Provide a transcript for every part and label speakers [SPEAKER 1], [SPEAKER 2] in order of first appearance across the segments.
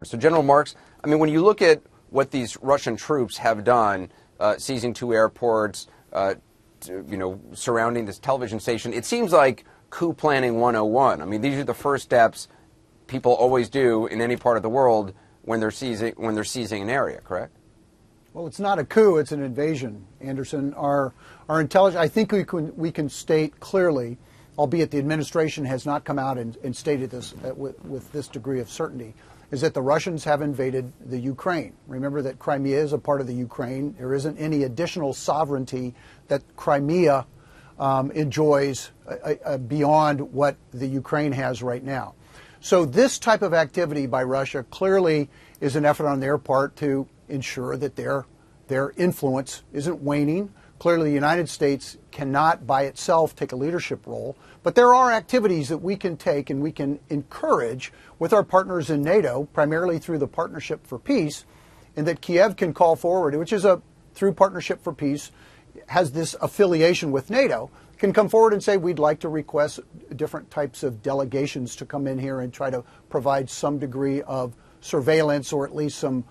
[SPEAKER 1] So, General Marks, I mean, when you look at what these Russian troops have done, seizing two airports, surrounding this television station, it seems like coup planning 101. I mean, these are the first steps people always do in any part of the world when they're seizing an area, correct?
[SPEAKER 2] Well, it's not a coup; it's an invasion, Anderson. Our intelligence. I think we can state clearly, albeit the administration has not come out and stated this with this degree of certainty, is that the Russians have invaded the Ukraine. Remember that Crimea is a part of the Ukraine. There isn't any additional sovereignty that Crimea enjoys beyond what the Ukraine has right now. So this type of activity by Russia clearly is an effort on their part to ensure that their influence isn't waning. Clearly, the United States cannot by itself take a leadership role, but there are activities that we can take and we can encourage with our partners in NATO, primarily through the Partnership for Peace, and that Kiev can call forward, which is through Partnership for Peace, has this affiliation with NATO, can come forward and say, we'd like to request different types of delegations to come in here and try to provide some degree of surveillance or at least some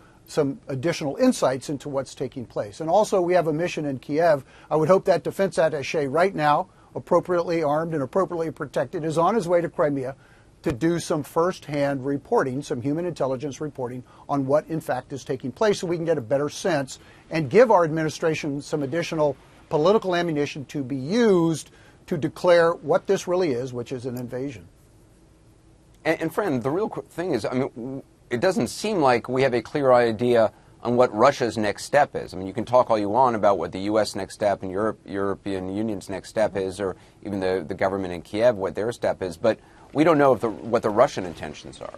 [SPEAKER 2] additional insights into what's taking place. And also, we have a mission in Kiev. I would hope that defense attaché right now, appropriately armed and appropriately protected, is on his way to Crimea to do some first-hand reporting, some human intelligence reporting on what, in fact, is taking place so we can get a better sense and give our administration some additional political ammunition to be used to declare what this really is, which is an invasion.
[SPEAKER 1] And friend, the real thing is, I mean, it doesn't seem like we have a clear idea on what Russia's next step is. I mean, you can talk all you want about what the U.S. next step and European Union's next step is, or even the government in Kiev, what their step is, but we don't know what the Russian intentions are.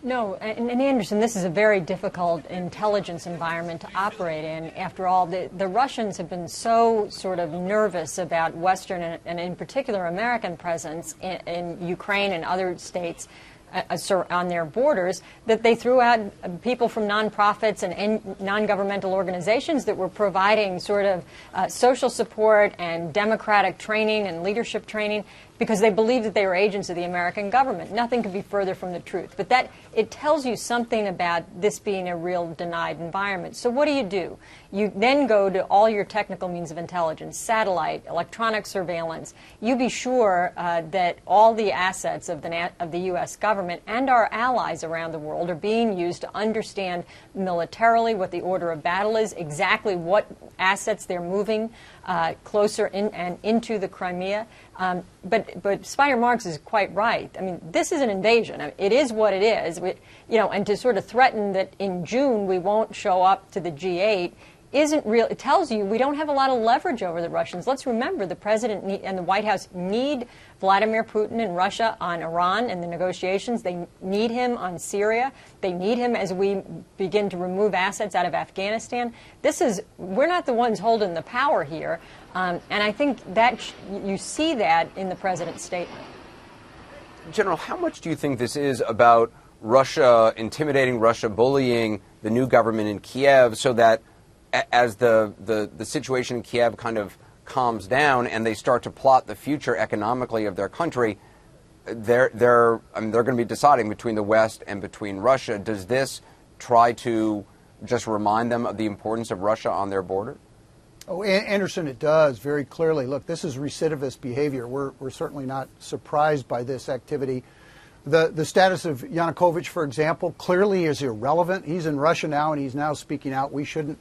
[SPEAKER 3] No, and Anderson, this is a very difficult intelligence environment to operate in. After all, the Russians have been so sort of nervous about Western and in particular American presence in Ukraine and other states on their borders, that they threw out people from nonprofits and non-governmental organizations that were providing sort of social support and democratic training and leadership training because they believed that they were agents of the American government. Nothing could be further from the truth. But it tells you something about this being a real denied environment. So what do? You then go to all your technical means of intelligence, satellite, electronic surveillance. You be sure that all the assets of the U.S. government and our allies around the world are being used to understand militarily what the order of battle is, exactly what assets they're moving closer in and into the Crimea. But Spider Marks is quite right. I mean, this is an invasion. I mean, it is what it is. And to sort of threaten that in June we won't show up to the G8 isn't real. It tells you we don't have a lot of leverage over the Russians. Let's remember the president and the White House need Vladimir Putin and Russia on Iran and the negotiations. They need him on Syria. They need him as we begin to remove assets out of Afghanistan. We're not the ones holding the power here. And I think that you see that in the president's statement.
[SPEAKER 1] General, how much do you think this is about Russia intimidating, Russia bullying the new government in Kiev so that as the situation in Kiev kind of calms down and they start to plot the future economically of their country, they're going to be deciding between the West and between Russia. Does this try to just remind them of the importance of Russia on their border?
[SPEAKER 2] Oh, Anderson, it does very clearly. Look, this is recidivist behavior. We're certainly not surprised by this activity. The status of Yanukovych, for example, clearly is irrelevant. He's in Russia now, and he's now speaking out. We shouldn't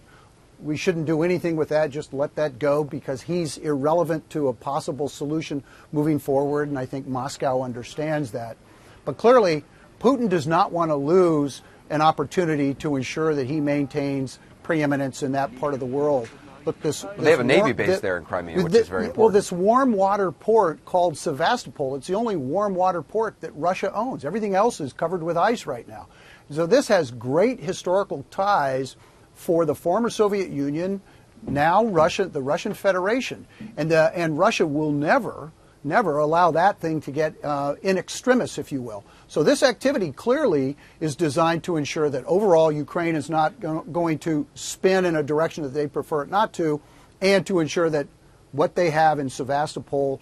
[SPEAKER 2] do anything with that. Just let that go because he's irrelevant to a possible solution moving forward, and I think Moscow understands that. But clearly, Putin does not want to lose an opportunity to ensure that he maintains preeminence in that part of the world. Look,
[SPEAKER 1] they have a Navy base there in Crimea, which is very important.
[SPEAKER 2] Well, this warm water port called Sevastopol, it's the only warm water port that Russia owns. Everything else is covered with ice right now. So this has great historical ties for the former Soviet Union, now Russia, the Russian Federation. And Russia will never allow that thing to get in extremis, if you will. So this activity clearly is designed to ensure that overall Ukraine is not going to spin in a direction that they prefer it not to, and to ensure that what they have in Sevastopol